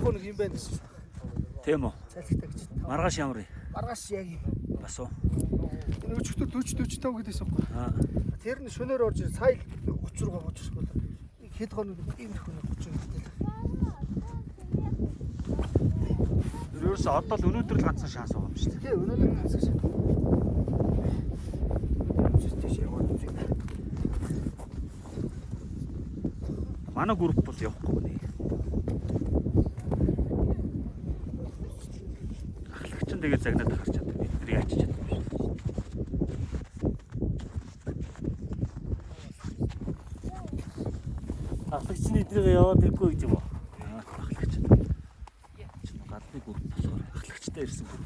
Санхүү нэг юм байна гэсэн. Тийм үү? Цалигтай гэж. Маргааш ямар вэ? Маргааш яг юм. Бас уу. Энэ өчигдөр 40 45 гэдээсэн юм байна. Тэр нь шөнөөр орж сая 30 руу гоож ирсэн бол хэд хоног ийм их хоног 30 гэдэг. Ерөөс одоо л өнөөдөр л ганцхан шанс байгаа юм шүү дээ. Тий, өнөөдөр ганцхан шанс. Манай групп бол явахгүй нэ. Ахлагч нь тэгээд загнаад харч чаддаг. Бид нэр яаж чаддаг юм шүү. Ахлагч нь эднийг яваад ирэхгүй гэж юм уу? Ахлагч. Гадны групп болохоор ахлагчтай ирсэн групп.